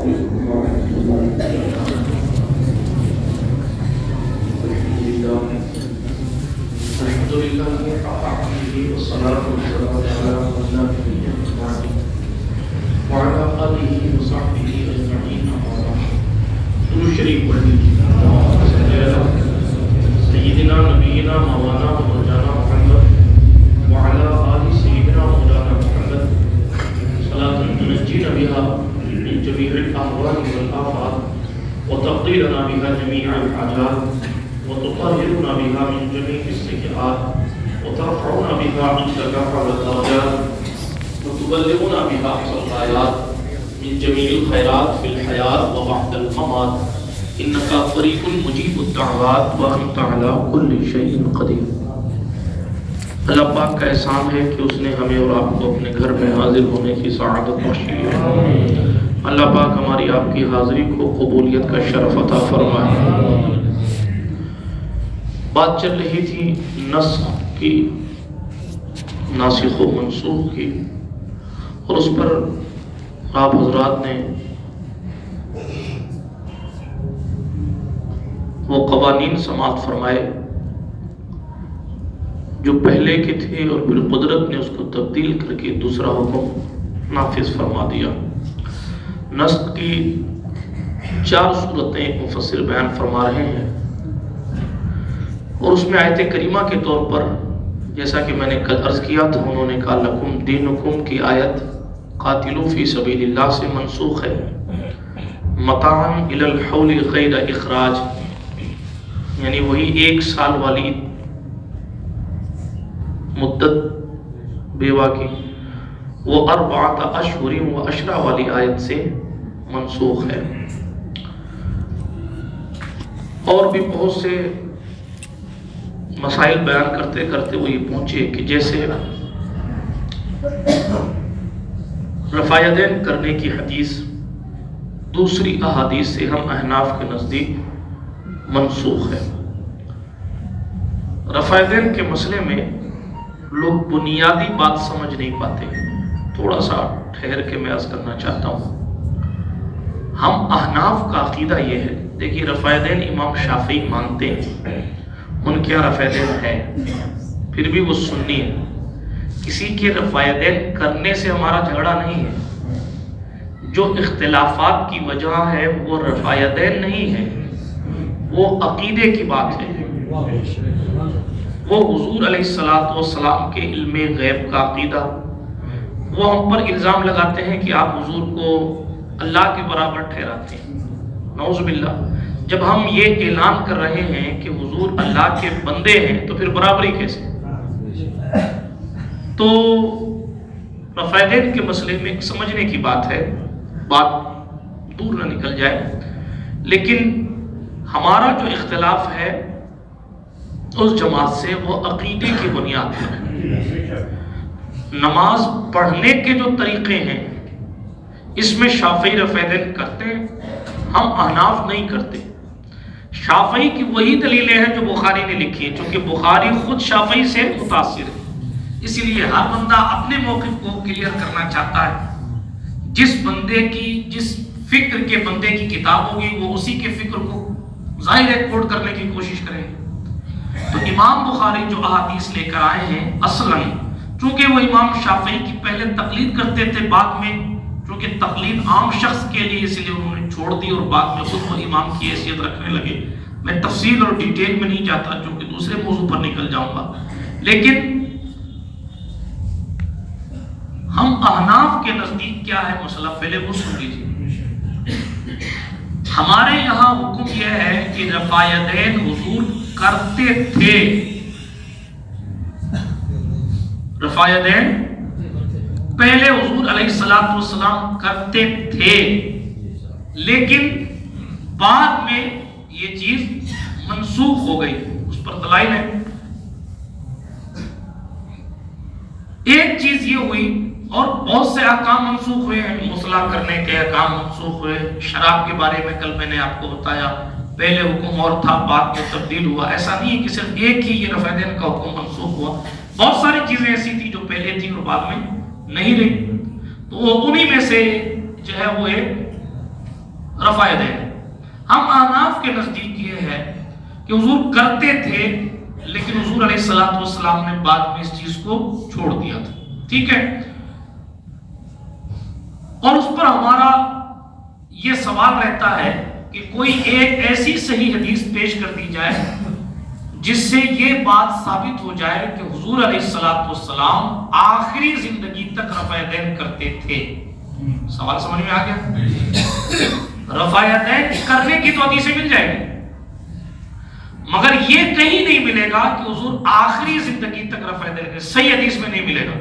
عليكم ورحمة الله وبركاته. الحمد لله حق حمده والصلاة والسلام على من لا نبي بعده وعلى آله وصحبه أجمعين أما بعد. درود شریف پڑھیے سیدنا نبینا مولانا مولانا محمد وعلى آل سيدنا مولانا محمد صلاة تنجينا بها من جميع الأهوال والآفات وتقضي لنا بها جميع الحاجات وتطهرنا بها من جميع السيئات وترفعنا بها عندك أعلى الدرجات وتبلغنا بها أقصى الغايات من جميع الخيرات في الحياة وبعد الممات إنك قريب مجيب الدعوات وأنت على كل شيء قدير. اللہ پاک کا احسان ہے کہ اس نے ہمیں اور آپ کو اپنے گھر میں حاضر ہونے کی سعادت بخشی ہے. اللہ پاک ہماری آپ کی حاضری کو قبولیت کا شرف عطا فرمائے. بات چل رہی تھی نسخ کی، ناسخ و منسوخ کی، اور اس پر آپ حضرات نے وہ قوانین سماعت فرمائے جو پہلے کے تھے اور بالقدرت نے اس کو تبدیل کر کے دوسرا حکم نافذ فرما دیا. نسخ کی 4 صورتیں مفسر بیان فرما رہے ہیں، اور اس میں آیت کریمہ کے طور پر جیسا کہ میں نے کل عرض کیا تھا، انہوں نے کہا لکم دینکم کی آیت قاتلوا فی سبیل اللہ سے منسوخ ہے. متاعا الی الحول غیر اخراج، یعنی وہی 1 سال والی مدت بیوہ کی، وہ 4 اشہر و عشرہ والی آیت سے منسوخ ہے. اور بھی بہت سے مسائل بیان کرتے کرتے وہ یہ پہنچے کہ جیسے رفع یدین کرنے کی حدیث دوسری احادیث سے ہم احناف کے نزدیک منسوخ ہے. رفع یدین کے مسئلے میں لوگ بنیادی بات سمجھ نہیں پاتے. تھوڑا سا ٹھہر کے میں عرض کرنا چاہتا ہوں. ہم احناف کا عقیدہ یہ ہے، دیکھیے رفع یدین امام شافعی مانتے ہیں، ان کے رفع یدین ہے، پھر بھی وہ سنی ہے. کسی کے رفع یدین کرنے سے ہمارا جھگڑا نہیں ہے. جو اختلافات کی وجہ ہے وہ رفع یدین نہیں ہے، وہ عقیدے کی بات ہے. وہ حضور علیہ السلام کے علم غیب کا عقیدہ. وہ ہم پر الزام لگاتے ہیں کہ آپ حضور کو اللہ کے برابر ٹھہراتے ہیں. نعوذ باللہ. جب ہم یہ اعلان کر رہے ہیں کہ حضور اللہ کے بندے ہیں تو پھر برابری کیسے؟ تو رفع یدین کے مسئلے میں سمجھنے کی بات ہے، بات دور نہ نکل جائے. لیکن ہمارا جو اختلاف ہے اس جماعت سے وہ عقیدے کی بنیاد پر ہے. نماز پڑھنے کے جو طریقے ہیں اس میں شافعی رفع یدین کرتے ہیں، ہم احناف نہیں کرتے. شافعی کی وہی دلیلیں ہیں جو بخاری نے لکھی ہیں، چونکہ بخاری خود شافعی سے متاثر ہے. اسی لیے ہر بندہ اپنے موقف کو کلیئر کرنا چاہتا ہے. جس بندے کی، جس فکر کے بندے کی کتاب ہوگی وہ اسی کے فکر کو ظاہر ہے کوٹ کرنے کی کوشش کریں گے. تو امام بخاری جو احادیث لے کر آئے ہیں اصلاً چونکہ وہ امام شافعی کی پہلے تقلید کرتے تھے، بعد میں چونکہ تقلید عام شخص کے لیے اس لیے انہوں نے چھوڑ دی اور بعد میں خود وہ امام کی حیثیت رکھنے لگے. میں تفصیل اور ڈیٹیل میں نہیں جاتا چونکہ دوسرے موضوع پر نکل جاؤں گا. لیکن ہم احناف کے نزدیک کیا ہے مسئلہ پہلے وہ سن لیجیے. ہمارے یہاں حکم یہ ہے کہ رفع یدین حضور کرتے تھے. رفع یدین پہلے حضور علیہ السلام کرتے تھے، لیکن بعد میں یہ چیز منسوخ ہو گئی. اس پر دلائل ہے. ایک چیز یہ ہوئی اور بہت سے احکام منسوخ ہوئے ہیں. مصلح کرنے کے احکام منسوخ ہوئے. شراب کے بارے میں کل میں نے آپ کو بتایا، پہلے حکم اور تھا بعد میں تبدیل ہوا. ایسا نہیں ہے کہ صرف ایک ہی یہ رفع یدین کا حکم منسوخ ہوا. بہت ساری چیزیں ایسی تھی جو پہلے تھی اور بعد میں نہیں رہی. تو انہی میں سے جو ہے وہ ایک رفع یدین. ہم احناف کے نزدیک یہ ہے کہ حضور کرتے تھے لیکن حضور علیہ الصلوۃ والسلام نے بعد میں اس چیز کو چھوڑ دیا تھا. ٹھیک ہے. اور اس پر ہمارا یہ سوال رہتا ہے کہ کوئی ایک ایسی صحیح حدیث پیش کر دی جائے جس سے یہ بات ثابت ہو جائے کہ حضور علیہ الصلوۃ والسلام آخری زندگی تک رفع یدین کرتے تھے. سوال سمجھ میں آ گیا؟ رفع یدین کرنے کی تو حدیثیں مل جائیں گی مگر یہ کہیں نہیں ملے گا کہ حضور آخری زندگی تک رفع یدین، صحیح حدیث میں نہیں ملے گا.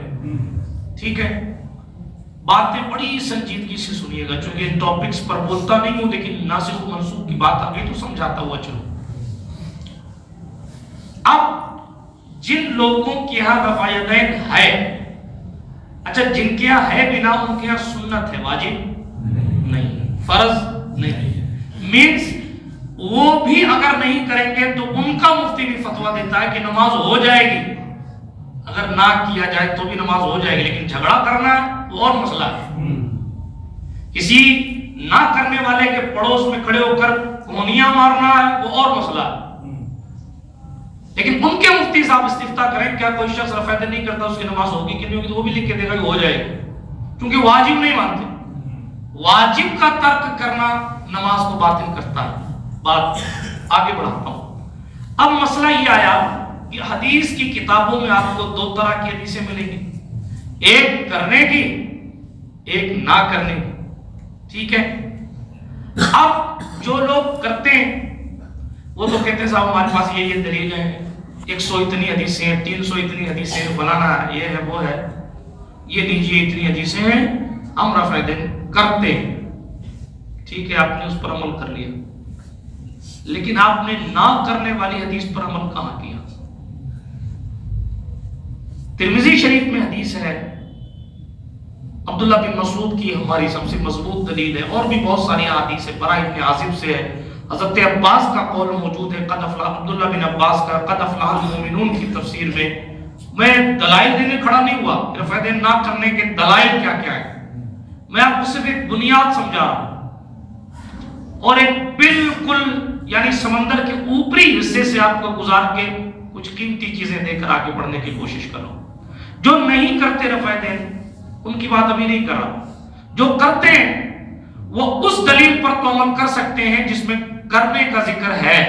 ٹھیک ہے. باتیں بڑی سنجیدگی سے سنیے گا چونکہ ان ٹاپکس پر بولتا نہیں ہوں لیکن ناسخ و منسوخ کی بات آگئی تو سمجھاتا ہوا چلو. اب جن لوگوں کے یہاں رفع یدین ہے، اچھا جن کے یہاں ہے بنا ان کے یہاں سنت ہے، واجب نہیں، فرض نہیں. مینس وہ بھی اگر نہیں کریں گے تو ان کا مفتی بھی فتویٰ دیتا ہے کہ نماز ہو جائے گی، اگر نہ کیا جائے تو بھی نماز ہو جائے گی، لیکن جھگڑا کرنا وہ اور مسئلہ ہے. کسی نہ کرنے والے کے پڑوس میں کھڑے ہو کر کونیاں مارنا ہے وہ اور مسئلہ ہے. لیکن ان کے مفتی صاحب استفتاء کریں کیا کوئی شخص رفع یدین نہیں کرتا اس کی نماز ہوگی کہ نہیں ہوگی، تو وہ بھی لکھ کے دے گا کہ ہو جائے گی، کیونکہ واجب نہیں مانتے. واجب کا ترک کرنا نماز کو باطل کرتا ہے. بات آگے بڑھاتا ہوں. اب مسئلہ یہ آیا کہ حدیث کی کتابوں میں آپ کو دو طرح کی حدیثیں ملیں گی، ایک کرنے کی، ایک نہ کرنے کی. ٹھیک ہے. اب جو لوگ کرتے ہیں وہ تو کہتے ہیں صاحب ہمارے پاس یہ دلیل ہے، 100 اتنی حدیثیں ہیں، 300 اتنی حدیثیں ہیں، فلانا یہ ہے وہ ہے، یہ لیجیے اتنی حدیثیں ہیں، ہم رفع یدین کرتے ہیں. ٹھیک ہے. آپ نے اس پر عمل کر لیا لیکن آپ نے نہ کرنے والی حدیث پر عمل کہاں کیا؟ ترمذی شریف میں حدیث ہے عبداللہ بن مسعود کی، ہماری سب سے مضبوط دلیل ہے، اور بھی بہت ساری احادیث ہے. براء بن عازب سے ہے، حضرت عباس کا قول موجود ہے، قد افلح، عبداللہ بن عباس کا قد افلح المؤمنون کی تفسیر میں. میں دلائل دینے کھڑا نہیں ہوا رفع یدین نہ کرنے کے دلائل کیا کیا ہے، میں آپ کو صرف ایک بنیاد سمجھا رہا ہوں اور ایک بالکل یعنی سمندر کے اوپری حصے سے آپ کو گزار کے کچھ قیمتی چیزیں دے کر آگے بڑھنے کی کوشش کر رہا ہوں. جو نہیں کرتے رفع یدین ان کی بات ابھی نہیں کر رہا، جو کرتے ہیں وہ اس دلیل پر تو عمل کر سکتے ہیں جس میں کرنے کا ذکر ہے،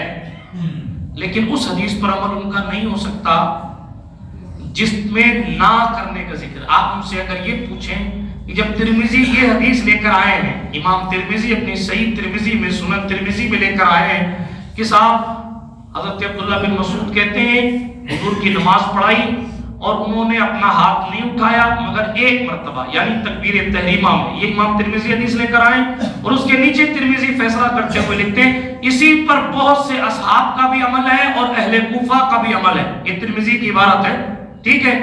لیکن اس حدیث پر عمل ان کا نہیں ہو سکتا جس میں نہ کرنے کا ذکر. آپ ان سے اگر یہ پوچھیں کہ جب ترمذی یہ حدیث لے کر آئے ہیں، امام ترمذی اپنی صحیح ترمذی میں، سنن ترمذی میں لے کر آئے ہیں کہ صاحب حضرت عبداللہ بن مسعود کہتے ہیں حضور کی نماز پڑھائی اور انہوں نے اپنا ہاتھ نہیں اٹھایا مگر ایک مرتبہ، یعنی تکبیر تحریمہ میں. یہ امام ترمذی حدیث لے کر آئے اور اس کے نیچے ترمذی فیصلہ کرتے ہوئے لکھتے ہیں اسی پر بہت سے اصحاب کا بھی عمل ہے اور اہل کوفہ کا بھی عمل ہے. یہ ترمذی کی عبارت ہے. ٹھیک ہے.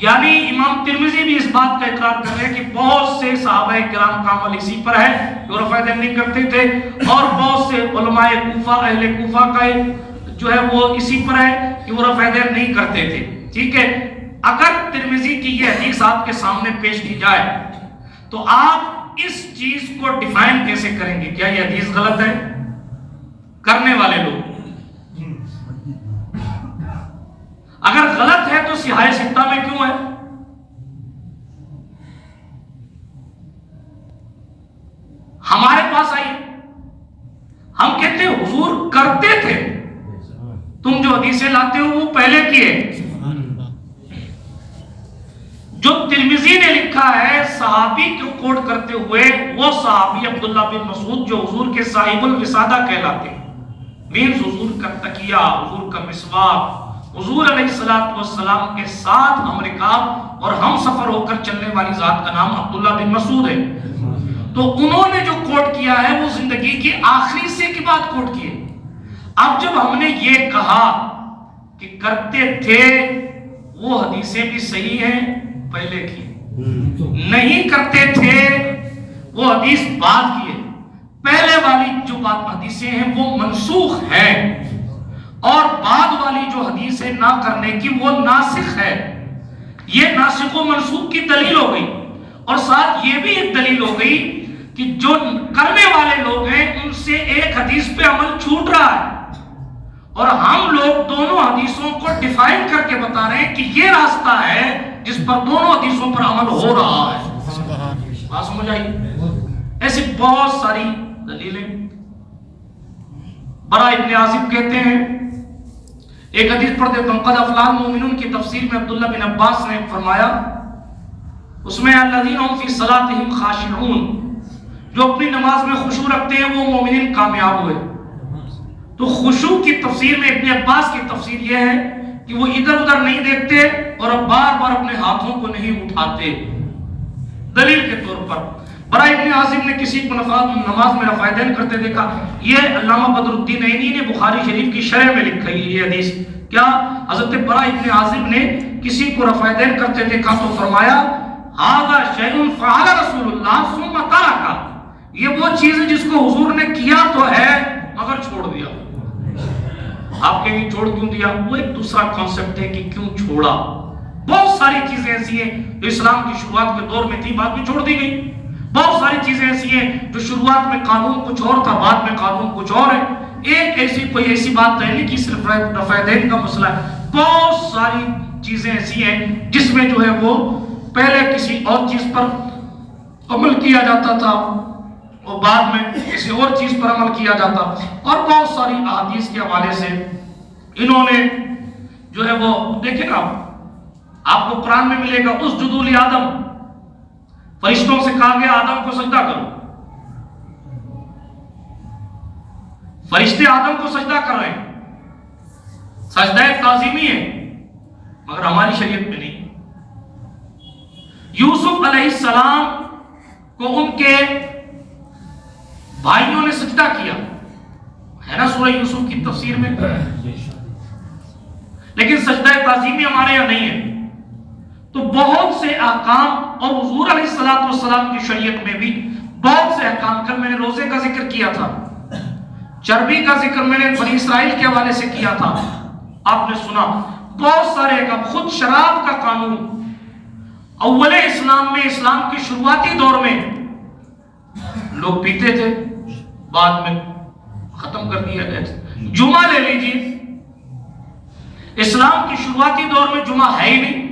یعنی امام ترمذی بھی اس بات کا اقرار کر رہے ہیں کہ بہت سے صحابہ کرام کا عمل اسی پر ہے جو رفع یدین نہیں کرتے تھے، اور بہت سے علماء کوفہ، اہل کوفہ کا جو ہے وہ اسی پر ہے کہ وہ رفع یدین نہیں کرتے تھے. ٹھیک ہے. اگر ترمذی کی یہ حدیث آپ کے سامنے پیش کی جائے تو آپ اس چیز کو ڈیفائن کیسے کریں گے؟ کیا یہ حدیث غلط ہے؟ کرنے والے لوگ اگر غلط ہے تو سیاہ ستہ میں کیوں ہے؟ ہمارے پاس آئیے، ہم کہتے ہیں حضور کرتے تھے، تم جو حدیثیں لاتے ہو وہ پہلے کی ہے. جو ترمذی نے لکھا ہے صحابی کو کوٹ کرتے ہوئے، وہ صحابی عبداللہ بن مسعود جو حضور کے صاحب الوسادہ کہلاتے ہیں، مینز حضور کا تکیہ، حضور کا مسواک، حضور علیہ السلام کے ساتھ امریکہ اور ہم سفر ہو کر چلنے والی ذات کا نام عبداللہ بن مسعود ہے. تو انہوں نے جو کوٹ کیا ہے وہ زندگی کے آخری حصے کی بات کوٹ کی ہے. اب جب ہم نے یہ کہا کہ کرتے تھے، وہ حدیثیں بھی صحیح ہیں پہلے کی، نہیں کرتے تھے وہ حدیث بعد کی ہے. پہلے والی جو بات حدیثیں ہیں وہ منسوخ ہے، اور بعد والی جو حدیث ہے نہ کرنے کی وہ ناسخ ہے. یہ ناسخ و منسوخ کی دلیل ہو گئی، اور ساتھ یہ بھی ایک دلیل ہو گئی کہ جو کرنے والے لوگ ہیں ان سے ایک حدیث پہ عمل چھوٹ رہا ہے، اور ہم لوگ دونوں حدیثوں کو ڈیفائن کر کے بتا رہے ہیں کہ یہ راستہ ہے جس پر دونوں حدیثوں پر عمل ہو رہا ہے۔ بات سمجھ آئی؟ ایسی بہت ساری دلیلیں۔ برا ابن عازب کہتے ہیں، ایک حدیث پڑھ دیتا ہوں، قد افلح المؤمنون کی تفسیر میں عبداللہ بن عباس نے فرمایا، اس میں الذین هم فی صلاتهم خاشعون، جو اپنی نماز میں خشوع رکھتے ہیں وہ مومنین کامیاب ہوئے۔ تو خشوع کی تفسیر میں ابن عباس کی تفسیر یہ ہے کہ وہ ادھر ادھر نہیں دیکھتے اور بار بار اپنے ہاتھوں کو نہیں اٹھاتے۔ دلیل کے طور پر برا ابن عازب نے کسی کو نماز میں رفع دین کرتے دیکھا۔ یہ علامہ بدر الدین عینی نے بخاری شریف کی شرح میں لکھا ہے یہ حدیث۔ کیا حضرت برا ابن عازب نے کسی کو رفع دین کرتے دیکھا تو فرمایا ھذا شیء فعل رسول اللہ ثم ترک، یہ وہ چیز ہے جس کو حضور نے کیا تو ہے مگر چھوڑ دیا۔ آپ کہیں چھوڑ کیوں دیا؟ وہ ایک دوسرا کانسیپٹ ہے کہ کیوں چھوڑا۔ بہت ساری چیزیں ایسی ہیں جو اسلام کی شروعات کے دور میں تھی، بعد میں چھوڑ دی گئی۔ بہت ساری چیزیں ایسی ہیں جو شروعات میں قانون کچھ اور تھا، بعد میں قانون کچھ اور ہے۔ ایک ایسی کوئی ایسی بات نہیں کہ صرف رفع دین کا مسئلہ ہے، بہت ساری چیزیں ایسی ہیں جس میں جو ہے وہ پہلے کسی اور چیز پر عمل کیا جاتا تھا اور بعد میں کسی اور چیز پر عمل کیا جاتا، اور بہت ساری احادیث کے حوالے سے انہوں نے جو ہے وہ دیکھیں نا، آپ کو قرآن میں ملے گا اسجدوا لآدم، فرشتوں سے کہا گیا آدم کو سجدہ کرو، فرشتے آدم کو سجدہ کر رہے ہیں، سجدہ تعظیمی ہے، مگر ہماری شریعت میں نہیں۔ یوسف علیہ السلام کو ان کے بھائیوں نے سجدہ کیا ہے نا سورہ یوسف کی تفسیر میں، لیکن سجدہ تعظیمی ہمارے یہاں نہیں ہے۔ تو بہت سے احکام، اور حضور علیہ السلام کی شریعت میں بھی بہت سے احکام، کل میں نے روزے کا ذکر کیا تھا، چربی کا ذکر میں نے بنی اسرائیل کے حوالے سے کیا تھا، آپ نے سنا بہت سارے احکام۔ خود شراب کا قانون اول اسلام میں، اسلام کے شروعاتی دور میں لوگ پیتے تھے، بعد میں ختم کر دیا گیا۔ جمعہ لے لیجیے، اسلام کی شروعاتی دور میں جمعہ ہے ہی نہیں۔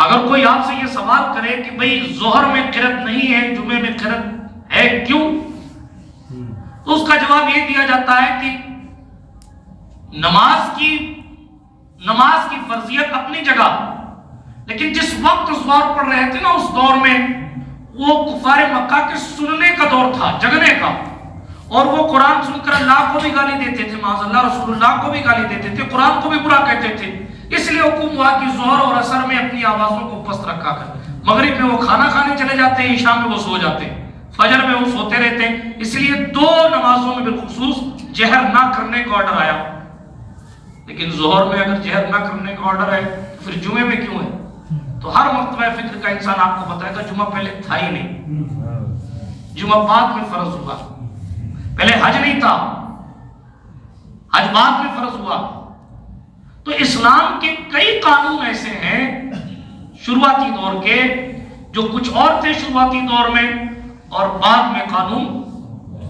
اگر کوئی آپ سے یہ سوال کرے کہ بھئی ظہر میں قرت نہیں ہے، جمعے میں قرت ہے، کیوں؟ تو اس کا جواب یہ دیا جاتا ہے کہ نماز کی فرضیت اپنی جگہ، لیکن جس وقت ظہر پڑھ رہے تھے نا اس دور میں وہ کفار مکہ کے سننے کا دور تھا، جگنے کا، اور وہ قرآن سن کر اللہ کو بھی گالی دیتے تھے، معاذ اللہ رسول اللہ کو بھی گالی دیتے تھے، قرآن کو بھی برا کہتے تھے۔ اس لیے حکم ہوا کہ ظہر اور عصر میں اپنی آوازوں کو پست رکھا کر، مغرب میں وہ کھانا کھانے چلے جاتے ہیں، عشاء میں وہ سو جاتے ہیں، فجر میں وہ سوتے رہتے ہیں۔ اس لیے دو نمازوں میں بالخصوص جہر نہ کرنے کا آرڈر آیا، لیکن ظہر میں اگر جہر نہ کرنے کا آرڈر ہے تو پھر جمعے میں کیوں ہے؟ تو ہر مرتبہ فکر کا انسان آپ کو بتائے گا جمعہ پہلے تھا ہی نہیں، جمعہ بعد میں فرض ہوا، پہلے حج نہیں تھا، حج بعد میں فرض ہوا۔ تو اسلام کے کئی قانون ایسے ہیں شروعاتی دور کے جو کچھ اور تھے شروعاتی دور میں، اور بعد میں قانون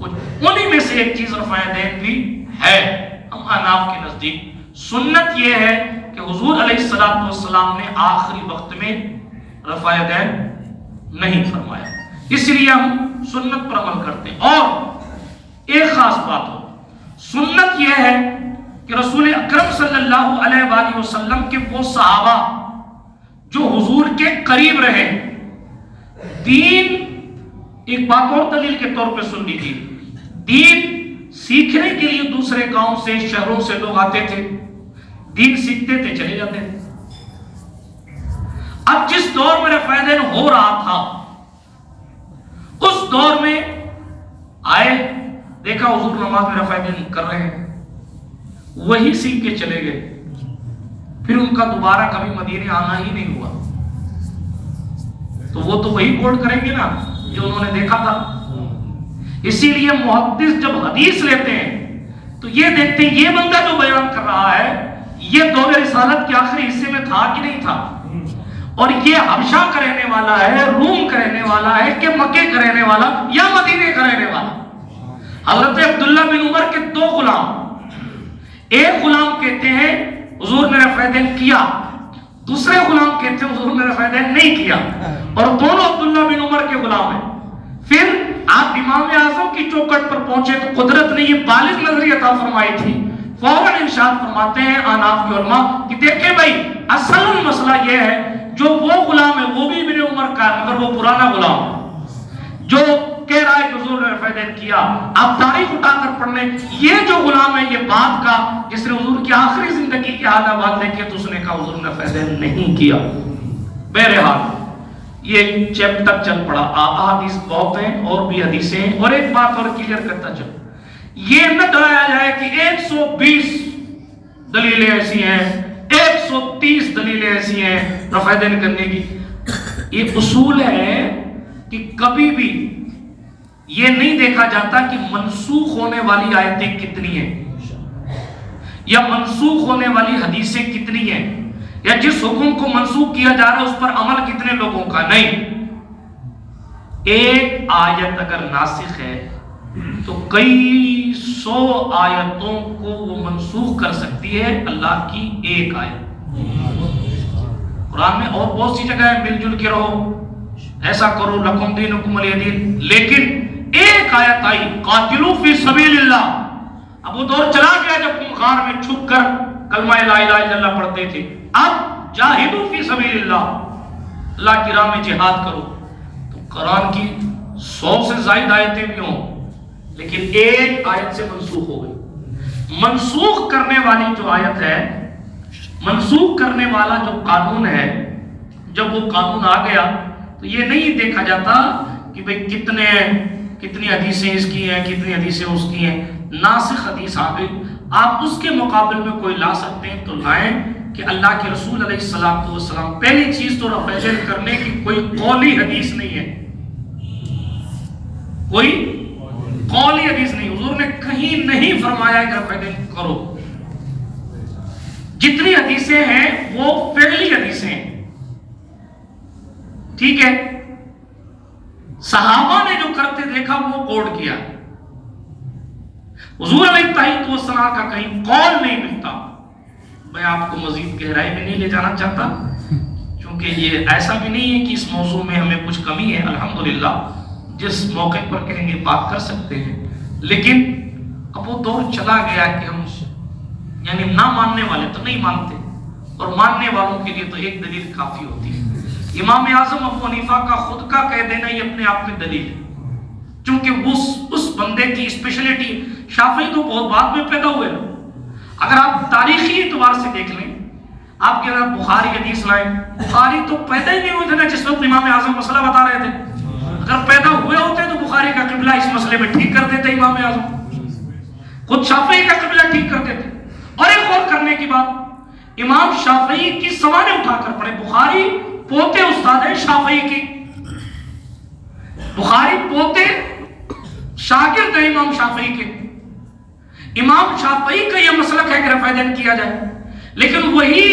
کچھ، انہی میں سے ایک چیز رفع دین بھی ہے ہم احناف کے نزدیک۔ سنت یہ ہے کہ حضور علیہ السلام نے آخری وقت میں رفع دین نہیں فرمایا، اس لیے ہم سنت پر عمل کرتے ہیں۔ اور ایک خاص بات ہو، سنت یہ ہے کہ رسول اکرم صلی اللہ علیہ وآلہ وسلم کے وہ صحابہ جو حضور کے قریب رہے، دین، ایک بات اور دلیل کے طور پہ سن لیجیے، دین سیکھنے کے لیے دوسرے گاؤں سے، شہروں سے لوگ آتے تھے، دین سیکھتے تھے، چلے جاتے تھے۔ اب جس دور میں رفع دین ہو رہا تھا اس دور میں آئے، دیکھا حضور نماز میں رفع دین کر رہے ہیں، وہی سیکھ کے چلے گئے، پھر ان کا دوبارہ کبھی مدینے آنا ہی نہیں ہوا۔ تو وہ تو وہی کوٹ کریں گے نا جو انہوں نے دیکھا تھا۔ اسی لیے محدث جب حدیث لیتے ہیں تو یہ دیکھتے ہیں یہ بندہ جو بیان کر رہا ہے یہ دور رسالت کے آخری حصے میں تھا کہ نہیں تھا، اور یہ حبشہ کا رہنے والا ہے، روم کا رہنے والا ہے کہ مکے کا رہنے والا یا مدینے کا رہنے والا؟ حضرت عبداللہ بن عمر کے دو غلام، ایک غلام کہتے ہیں حضور نے رفع دین کیا، دوسرے غلام کہتے ہیں حضور نے رفع دین نہیں کیا، اور دونوں عبداللہ بن عمر کے غلام ہیں۔ پھر آپ امام اعظم کی چوکھٹ پر پہنچے تو قدرت نے یہ بالغ نظری عطا فرمائی تھی، فوراً ارشاد فرماتے ہیں آناف کے علماء کہ دیکھیں بھائی اصل مسئلہ یہ ہے جو وہ غلام ہے وہ بھی ابن عمر کا ہے مگر وہ پرانا غلام ہے جو کہہ رہا ہے کہ حضور نے رفع دین کیا۔ آپ تاریخ اٹھا کر پڑھ لیں، یہ جو غلام ہے یہ بعد کا جس نے حضور کی آخری زندگی کے حالات دیکھے تو اس نے کہا حضور نے رفع دین نہیں کیا۔ بہرحال یہ چیپٹر چل پڑا، احادیث بہت ہیں اور بھی حدیثیں ہیں، اور ایک بات اور کلیئر کرتا چلو، یہ نہ ڈرایا جائے کہ 120 دلیلیں ایسی ہیں، 130 دلیلیں ایسی ہیں رفع دین کرنے کی۔ یہ اصول ہے کہ کبھی بھی یہ نہیں دیکھا جاتا کہ منسوخ ہونے والی آیتیں کتنی ہیں یا منسوخ ہونے والی حدیثیں کتنی ہیں یا جس حکم کو منسوخ کیا جا رہا ہے اس پر عمل کتنے لوگوں کا، نہیں۔ ایک آیت اگر ناسخ ہے تو کئی 100 آیتوں کو وہ منسوخ کر سکتی ہے اللہ کی ایک آیت۔ قرآن میں اور بہت سی جگہ ہے مل جل کے رہو، ایسا کرو لکم دینکم ولی دین، لیکن ایک آیت آئی قاتلوا فی سبیل اللہ۔ اب وہ دور چلا گیا جب تم غار میں چھپ کر کلمہ لا الہ الا اللہ پڑھتے تھے، اب جاہدوا فی سبیل اللہ، اللہ کی راہ میں جہاد کرو۔ تو قرآن کی 100 سے زائد آیتیں بھی ہوں لیکن ایک آیت سے منسوخ ہو گئی۔ منسوخ کرنے والی جو آیت ہے، منسوخ کرنے والا جو قانون ہے، جب وہ قانون آ گیا تو یہ نہیں دیکھا جاتا کہ بھئی کتنی حدیثیں اس کی ہیں، کتنی حدیثیں اس کی ہیں۔ ناسخ حدیث آ گئی، آپ اس کے مقابل میں کوئی لا سکتے ہیں تو لائیں کہ اللہ کے رسول علیہ السلام پہلی چیز تو رفع دین کرنے کی کوئی قولی حدیث نہیں ہے، کوئی قولی حدیث نہیں، حضور نے کہیں نہیں فرمایا کہ رفع دین کرو۔ جتنی حدیثیں ہیں وہ فعلی حدیثیں ہیں، ٹھیک ہے، صحابہ نے جو کرتے دیکھا وہ کوڈ کیا۔ حضور علیہ السلام کا کہیں قول نہیں ملتا۔ میں آپ کو مزید گہرائی میں نہیں لے جانا چاہتا کیونکہ یہ ایسا بھی نہیں ہے کہ اس موضوع میں ہمیں کچھ کمی ہے، الحمدللہ جس موقع پر کہیں گے بات کر سکتے ہیں، لیکن اب وہ دور چلا گیا کہ ہم یعنی نہ ماننے والے تو نہیں مانتے اور ماننے والوں کے لیے تو ایک دلیل کافی ہوتی ہے۔ امام اعظم ابو حنیفہ کا خود کا کہہ دینا یہ اپنے آپ میں دلیل ہے، چونکہ اس بندے کی اسپیشلٹی، شافعی تو بہت بعد میں پیدا ہوئے نا۔ اگر آپ تاریخی اعتبار سے دیکھ لیں، آپ کے اندر بخاری حدیث لائیں، بخاری تو پیدا ہی نہیں ہوئے تھے نا جس وقت امام اعظم مسئلہ بتا رہے تھے۔ اگر پیدا ہوئے ہوتے تو بخاری کا قبلہ اس مسئلے میں ٹھیک کر دیتے امام اعظم، خود شافعی کا قبلہ ٹھیک کر دیتے۔ اور ایک اور کرنے کی بات، امام شافعی کی سوانح اٹھا کر پڑھے، بخاری پوتے استاد ہے شافعی کی، بخاری پوتے شاگرد ہے امام شافعی کے۔ امام شافعی کا یہ مسلک ہے کہ رفع دین کیا جائے، لیکن وہی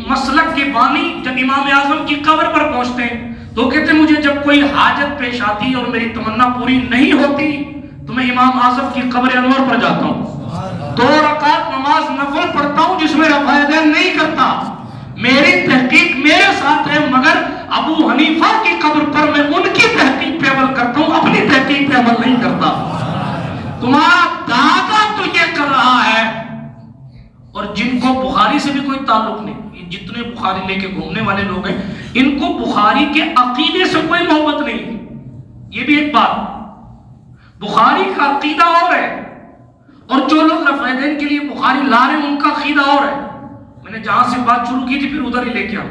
مسلک کے بانی جب امام اعظم کی قبر پر پہنچتے ہیں تو کہتے ہیں مجھے جب کوئی حاجت پیش آتی اور میری تمنا پوری نہیں ہوتی تو میں امام اعظم کی قبر انور پر جاتا ہوں، 2 رکعت نماز نفل پڑھتا ہوں جس میں رفع دین نہیں کرتا۔ میری تحقیق میرے ساتھ ہے مگر ابو حنیفہ کی قبر پر میں ان کی تحقیق پہ عمل کرتا ہوں، اپنی تحقیق پہ عمل نہیں کرتا۔ تمہارا دادا تو یہ کر رہا ہے، اور جن کو بخاری سے بھی کوئی تعلق نہیں، جتنے بخاری لے کے گھومنے والے لوگ ہیں ان کو بخاری کے عقیدے سے کوئی محبت نہیں۔ یہ بھی ایک بات، بخاری کا عقیدہ اور ہے اور جو لوگ رفع دین کے لیے بخاری لا رہے ہیں ان کا عقیدہ اور ہے۔ میں نے جہاں سے بات شروع کی تھی پھر ادھر ہی لے کے آؤں،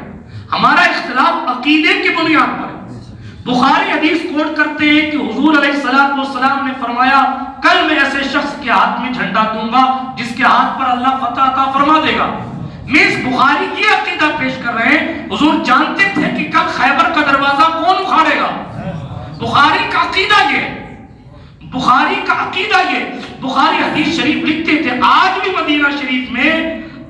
ہمارا اختلاف عقیدے کی بنیاد پر ہے۔ بخاری حدیث کوٹ کرتے ہیں کہ حضور علیہ السلام نے فرمایا کل میں ایسے شخص کے ہاتھ میں جھنڈا دوں گا جس کے ہاتھ پر اللہ فتح عطا فرما دے گا۔ میں اس بخاری کی عقیدہ پیش کر رہے ہیں، حضور جانتے تھے کہ کل خیبر کا دروازہ کون اکھاڑے گا۔ بخاری کا عقیدہ یہ، بخاری کا عقیدہ یہ، بخاری حدیث شریف لکھتے تھے۔ آج بھی مدینہ شریف میں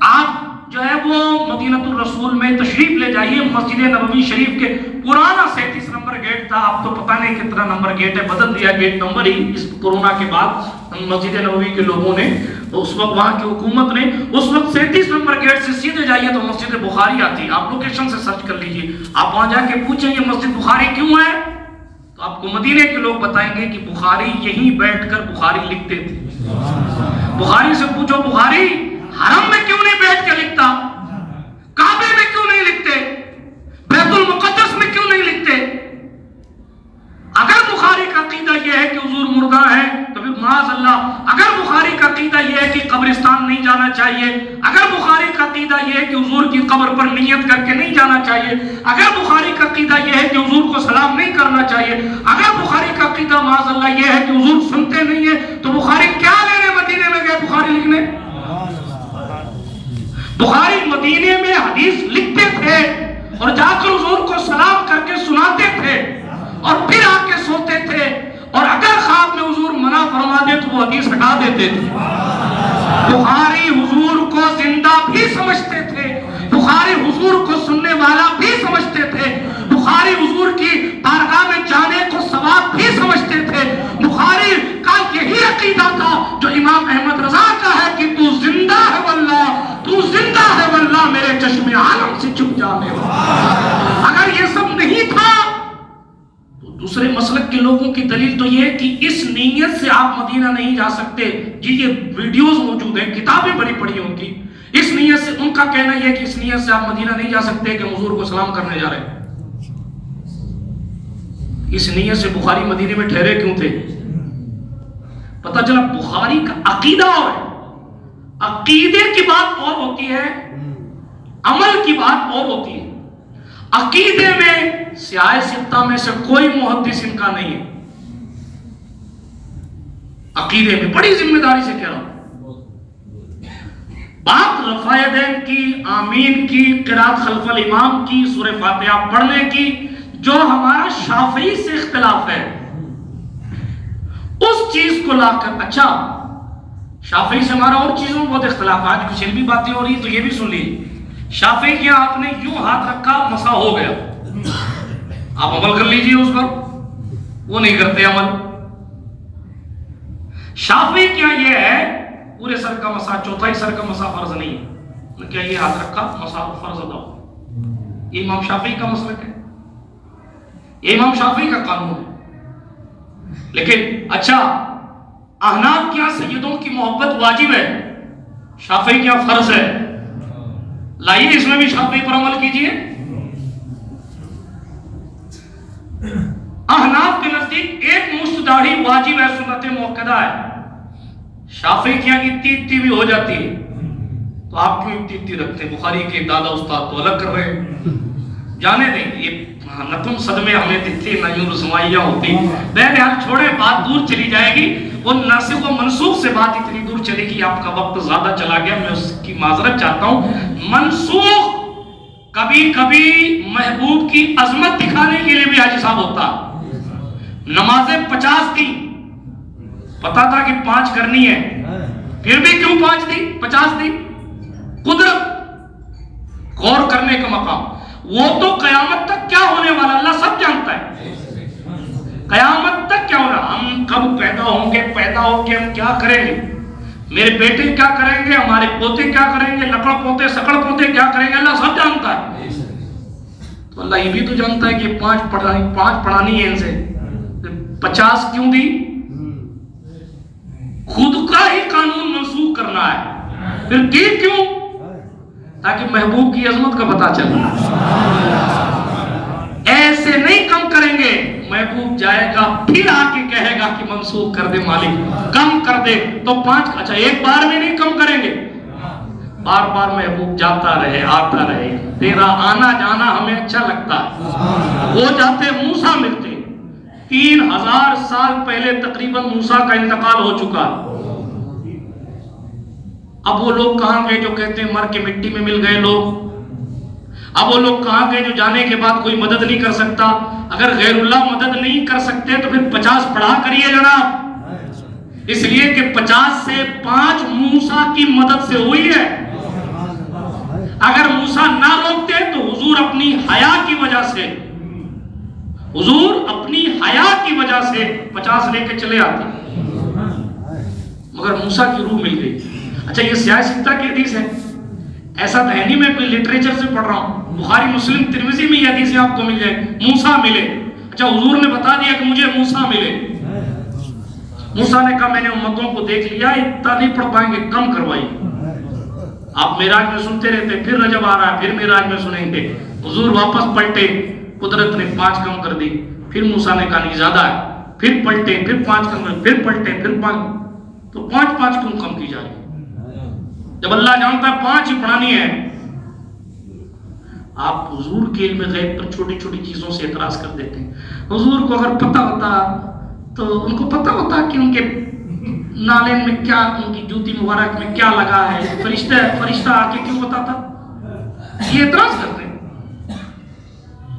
آپ جو ہے وہ مدینۃ الرسول میں تشریف لے جائیے، مسجد نبوی شریف کے پرانا 37 نمبر گیٹ تھا، اب تو پتہ نہیں کتنا نمبر گیٹ ہے، بدل دیا گیٹ نمبر ہی اس کورونا کے بعد مسجد نبوی کے لوگوں نے، تو اس وقت وہاں کی حکومت نے، اس وقت 37 نمبر گیٹ سے سیدھے جائیے تو مسجد بخاری آتی، آپ لوکیشن سے سرچ کر لیجئے، آپ وہاں جا کے پوچھیں یہ مسجد بخاری کیوں ہے، تو آپ کو مدینے کے لوگ بتائیں گے کہ بخاری یہیں بیٹھ کر بخاری لکھتے تھے۔ بخاری سے پوچھو بخاری حرم میں کیوں نہیں بیٹھ کے لکھتا، کعبے میں کیوں نہیں لکھتے، بیت المقدس میں کیوں نہیں لکھتے؟ اگر بخاری کا عقیدہ یہ ہے کہ حضور مردہ ہے تو پھر معاذ اللہ، اگر بخاری کا عقیدہ یہ ہے کہ قبرستان نہیں جانا چاہیے، اگر بخاری کا عقیدہ یہ ہے کہ حضور کی قبر پر نیت کر کے نہیں جانا چاہیے، اگر بخاری کا عقیدہ یہ ہے کہ حضور کو سلام نہیں کرنا چاہیے، اگر بخاری کا عقیدہ معاذ اللہ یہ ہے کہ حضور سنتے نہیں ہیں، تو بخاری کیا لینے مدینے میں گئے بخاری لکھنے؟ بخاری مدینے میں حدیث لکھتے تھے اور جا کر حضور کو سلام کر کے سناتے تھے اور پھر آ کے سوتے تھے، اور اگر خواب میں حضور منع فرما دے تو وہ حدیث ہٹا دیتے تھے۔ بخاری حضور کو زندہ بھی سمجھتے تھے، بخاری حضور کو سننے والا بھی سمجھتے تھے، بخاری حضور کی بارگاہ میں جانے کو ثواب بھی سمجھتے تھے۔ بخاری کا یہی عقیدہ تھا جو امام احمد رضا کا ہے کہ تو زندہ ہے واللہ، تو زندہ ہے واللہ میرے چشم عالم سے چھپ جانے والا۔ اگر یہ سب نہیں تھا تو دوسرے مسلک کے لوگوں کی دلیل تو یہ ہے کہ اس نیت سے آپ مدینہ نہیں جا سکتے، جی یہ ویڈیوز موجود ہیں، کتابیں بڑی پڑھی ان کی، اس نیت سے، ان کا کہنا یہ ہے کہ اس نیت سے آپ مدینہ نہیں جا سکتے کہ حضور کو سلام کرنے جا رہے ہیں۔ اس نیت سے بخاری مدینے میں ٹھہرے کیوں تھے؟ پتہ چلا بخاری کا عقیدہ اور ہے، عقیدے کی بات اور ہوتی ہے، عمل کی بات اور ہوتی ہے۔ عقیدے میں سیاہ ستہ میں سے کوئی محدث ان کا نہیں ہے، عقیدے میں بڑی ذمہ داری سے کہہ رہا ہوں، بات رفع یدین کی، آمین کی، قرات خلف الامام کی، سورہ فاتحہ پڑھنے کی، جو ہمارا شافعی سے اختلاف ہے اس چیز کو لا کر، اچھا شافعی سے ہمارا اور چیزوں میں بہت اختلاف ہے، آج کچھ علمی باتیں ہو رہی تو یہ بھی سن لیجیے۔ شافعی کے آپ نے یوں ہاتھ رکھا مسا ہو گیا، آپ عمل کر لیجئے اس پر، وہ نہیں کرتے عمل۔ شافعی کیا یہ ہے پورے سر کا مسا، چوتھائی سر کا مسا فرض نہیں ہے، کیا یہ ہاتھ رکھا مسا فرض ادا ہو، یہ امام شافعی کا مسلک ہے، یہ امام شافعی کا قانون ہے۔ لیکن اچھا احناف کیا سیدوں کی محبت واجب ہے، شافعی کیا فرض ہے، لائیے اس میں بھی شافعی پر عمل کیجئے۔ احناف کے نزدیک ایک مشت داڑھی واجب ہے، سنت موقدہ ہے، شافعی کیا اتنی بھی ہو جاتی ہے، تو آپ کیوں اتنی رکھتے ہیں؟ بخاری کے دادا استاد تو الگ کر رہے ہیں، جانے دیں، یہ نتم صدمے ہمیں دیکھتے نہ یوں رسوائیاں ہوتی، بہرحال چھوڑے، بات دور چلی جائے گی، وہ ناسخ و منسوخ سے بات اتنی دور چلے گی، آپ کا وقت زیادہ چلا گیا، میں اس کی معذرت چاہتا ہوں۔ منسوخ کبھی کبھی محبوب کی عظمت دکھانے کے لیے بھی حاجی صاحب ہوتا، نمازیں 50 تھی، پتا تھا کہ 5 کرنی ہے، پھر بھی کیوں 5 تھی 50 تھی؟ قدرت، غور کرنے کا مقام، وہ تو قیامت تک کیا ہونے والا اللہ سب جانتا ہے، قیامت تک کیا ہونا، ہم کب پیدا ہوں گے، پیدا ہو کے ہم کیا کریں گے، میرے بیٹے کیا کریں گے، ہمارے پوتے کیا کریں گے، لکڑ پوتے سکڑ پوتے کیا کریں گے، اللہ سب جانتا ہے۔ تو اللہ یہ بھی تو جانتا ہے کہ 5 پڑھانی ہے ان سے، 50 کیوں دی؟ خود کا ہی قانون منسوخ کرنا ہے، پھر دی کیوں؟ تاکہ محبوب کی عظمت کا پتہ چلے۔ ایسے نہیں کم کریں گے، محبوب جائے گا پھر آ کے کہے گا کہ منسوخ کر دے مالک، کم کر دے، تو 5، اچھا ایک بار میں نہیں کم کریں گے، بار بار محبوب جاتا رہے آتا رہے، تیرا آنا جانا ہمیں اچھا لگتا ہے۔ وہ جاتے موسیٰ ملتے، 3000 سال پہلے تقریباً موسیٰ کا انتقال ہو چکا، اب وہ لوگ کہاں گئے جو کہتے ہیں مر کے مٹی میں مل گئے لوگ، اب وہ لوگ کہاں گئے جو جانے کے بعد کوئی مدد نہیں کر سکتا؟ اگر غیر اللہ مدد نہیں کر سکتے تو پھر 50 پڑھا کریے جناب، اس لیے کہ 50 سے 5 موسیٰ کی مدد سے ہوئی ہے، اگر موسیٰ نہ روکتے تو حضور اپنی حیا کی وجہ سے، حضور اپنی حیا کی وجہ سے 50 لے کے چلے آتے، مگر موسیٰ کی روح مل گئی۔ اچھا یہ سیاہ ستہ کی حدیث ہے، ایسا تو ہے نہیں میں کوئی لٹریچر سے پڑھ رہا ہوں، بخاری مسلم ترمذی میں یہ حدیثیں آپ کو مل جائے، موسیٰ ملے۔ اچھا حضور نے بتا دیا کہ مجھے موسیٰ ملے۔ موسیٰ نے کہا میں نے امتوں کو دیکھ لیا، اتنا نہیں پڑھ پائیں گے، کم کروائی۔ آپ معراج میں سنتے رہتے، پھر رجب آ رہا ہے، پھر معراج میں سنیں گے۔ حضور واپس پلٹے، قدرت نے 5 کم کر دی، پھر موسیٰ نے کہا نہیں زیادہ ہے، پھر پلٹے، پھر 5 کم کر، پھر پلٹے، پھر 5، تو 5 کیوں کم کی جا رہی؟ جب اللہ جانتا ہے 5 ہی پڑھانی ہے۔ آپ حضور کے علم غیب پر چھوٹی چھوٹی چیزوں سے اعتراض کر دیتے ہیں۔ حضور کو اگر پتہ ہوتا تو ان کو پتہ ہوتا کہ ان کے نالین میں کیا، ان کی جوتی مبارک میں کیا لگا ہے، فرشتہ آ کے کیوں بتاتا؟ یہ اعتراض کرتے ہیں،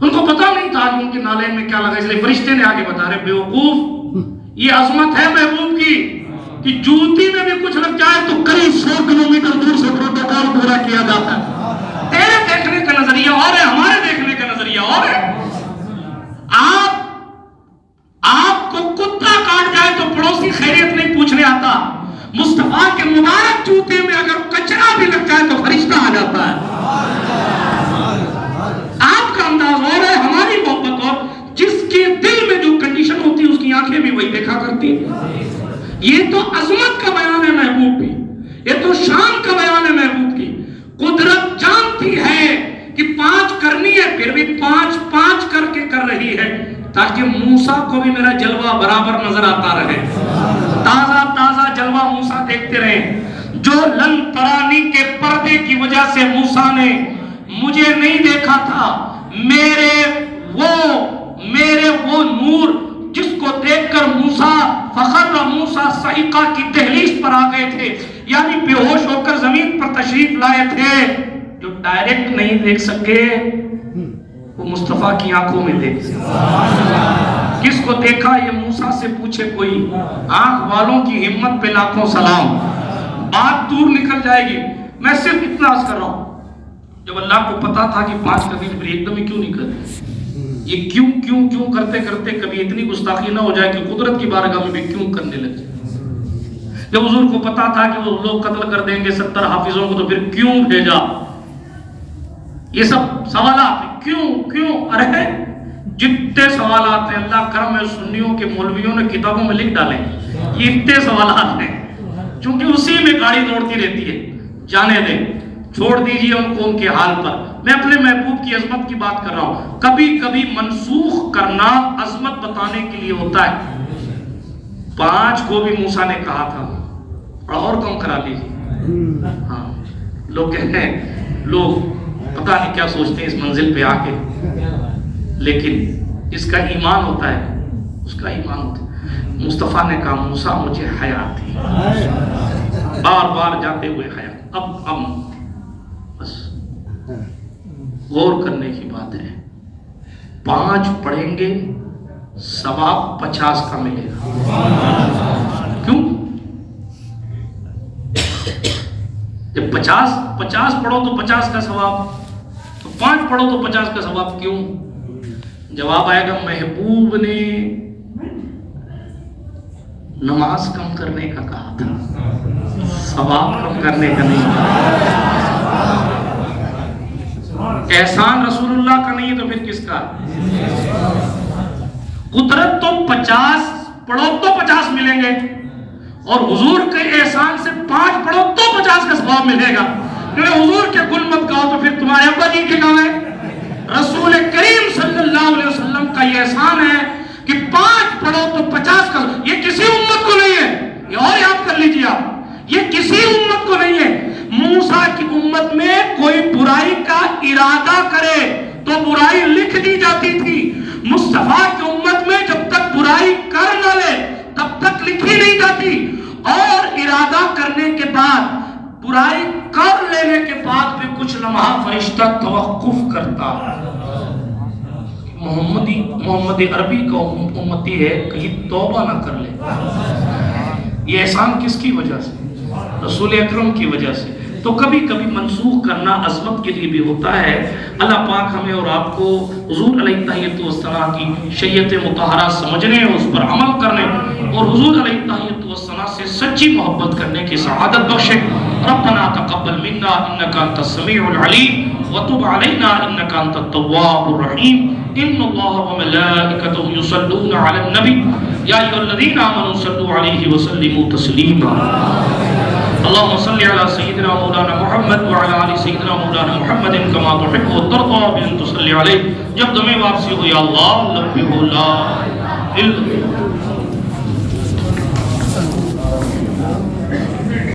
ان کو پتہ نہیں تھا کہ ان کے نالین میں کیا لگا، اس لیے فرشتے نے آگے بتا رہے بیوقوف، یہ عظمت ہے محبوب کی کہ جوتی میں بھی کچھ لگ جائے تو قریب 100 کلومیٹر دور سے پروٹوکول پورا کیا جاتا ہے۔ تیرے دیکھنے کا نظریہ اور ہے، ہمارے دیکھنے کا نظریہ اور ہے۔ آپ کو کتا کاٹ جائے تو پڑوسی خیریت نہیں پوچھنے آتا، مصطفیٰ کے مبارک جوتے میں اگر کچرا بھی لگ جائے تو فرشتہ آ جاتا ہے۔ آپ کا انداز اور ہے، ہماری محبت اور، جس کے دل میں جو کنڈیشن ہوتی ہے اس کی آنکھیں بھی وہی دیکھا کرتی ہیں۔ یہ تو عظمت کا بیان ہے محبوب کی، یہ تو شان کا بیان ہے محبوب کی۔ قدرت جانتی ہے کہ 5 کرنی ہے، پھر بھی 5 کر کے کر رہی ہے تاکہ موسیٰ کو بھی میرا جلوہ برابر نظر آتا رہے، تازہ تازہ جلوہ موسیٰ دیکھتے رہے۔ جو لن ترانی کے پردے کی وجہ سے موسیٰ نے مجھے نہیں دیکھا تھا، میرے وہ نور جس کو دیکھ کر موسیٰ فخر موسیٰ صعقہ کی دہلیز پر آ گئے تھے، یعنی بے ہوش ہو کر زمین پر تشریف لائے تھے، جو ڈائریکٹ نہیں دیکھ سکے وہ مصطفیٰ کی آنکھوں میں دیکھ سکے۔ کس کو دیکھا یہ موسیٰ سے پوچھے کوئی، آنکھ والوں کی ہمت پہ لاکھوں سلام، بات دور نکل جائے گی۔ میں صرف اتنا عرض کر رہا ہوں، جب اللہ کو پتا تھا کہ 5 کرنی پھر ایک دم ہی کیوں نہیں کرتے؟ یہ کیوں کرتے کرتے کبھی اتنی گستاخی نہ ہو جائے کہ قدرت کی بارگاہ میں بھی کیوں کرنے لگ جائے۔ جب حضور کو پتا تھا کہ وہ لوگ قتل کر دیں گے 70 حافظوں کو تو پھر کیوں بھیجا؟ یہ سب سوالات ہیں، کیوں؟ ارے جتنے سوالات ہیں، اللہ کرم ہے سنیوں کے مولویوں نے کتابوں میں لکھ ڈالے، یہ اتنے سوالات ہیں، چونکہ اسی میں گاڑی دوڑتی رہتی ہے۔ جانے دیں، چھوڑ دیجئے ان کو ان کے حال پر۔ میں اپنے محبوب کی عظمت کی بات کر رہا ہوں۔ کبھی کبھی منسوخ کرنا عظمت بتانے کے لیے ہوتا ہے۔ 5 کو بھی موسیٰ نے کہا تھا اور کم کرا لیجیے۔ ہاں لوگ کہتے ہیں، لوگ پتہ نہیں کیا سوچتے ہیں اس منزل پہ آ کے، لیکن جس کا ایمان ہوتا ہے اس کا ایمان ہوتا ہے۔ مصطفیٰ نے کہا موسیٰ مجھے حیا تھی، بار بار جاتے ہوئے حیا۔ اب بس غور کرنے کی بات ہے، 5 پڑھیں گے ثواب 50 کا ملے گا۔ کیوں؟ جب 50 پڑھو تو 50 کا ثواب، تو 5 پڑھو تو 50 کا ثواب کیوں؟ جواب آئے گا محبوب نے نماز کم کرنے کا کہا تھا، ثواب کم کرنے کا نہیں۔ احسان رسول اللہ کا نہیں ہے تو پھر کس کا؟ قدرت تو 50 پڑھو تو 50 ملیں گے، اور حضور کے احسان سے 5 پڑھو تو 50 کا ثواب ملے گا۔ کیونکہ حضور کے گن مت گاؤ تو پھر تمہارے ابا جی کے گاؤں۔ رسول کریم صلی اللہ علیہ وسلم کا یہ احسان ہے کہ 5 پڑھو تو 50 کا۔ یہ کسی امت کو نہیں ہے، یہ اور یاد کر لیجیے آپ، یہ کسی امت کو نہیں ہے۔ موسیٰ کی امت میں کوئی برائی کا ارادہ کرے تو برائی لکھ دی جاتی تھی، مصطفیٰ کی امت میں جب تک برائی کر نہ لے تب تک لکھی نہیں جاتی، اور ارادہ کرنے کے بعد، برائی کر لینے کے بعد بھی کچھ لمحہ فرشتہ توقف کرتا۔ محمد عربی کا امتی ہے، کہیں توبہ نہ کر لے۔ یہ احسان کس کی وجہ سے؟ رسول اکرم کی وجہ سے۔ تو کبھی کبھی منسوخ کرنا عظمت کے لیے بھی ہوتا ہے۔ اللہ پاک ہمیں اور آپ کو حضور علیہ التحیۃ والثناء کی شریعت مطہرہ سمجھنے اور اس پر عمل کرنے اور حضور علیہ التحیۃ والثناء سے سچی محبت کرنے کی سعادت بخشے۔ ربنا تقبل منا انک انت السمیع العلیم وتب علینا انک انت التواب الرحیم۔ ان اللہ وملائکتہ یصلون علی النبی یا ایھا الذین آمنوا صلوا علیہ وسلموا تسلیما۔ اللهم صل على سيدنا مولانا محمد وعلى آل سيدنا مولانا محمد كما تحب وترضى بأن تصلي عليه۔ جب تمہیں واپسی ہو یا اللہ لبی ہو لا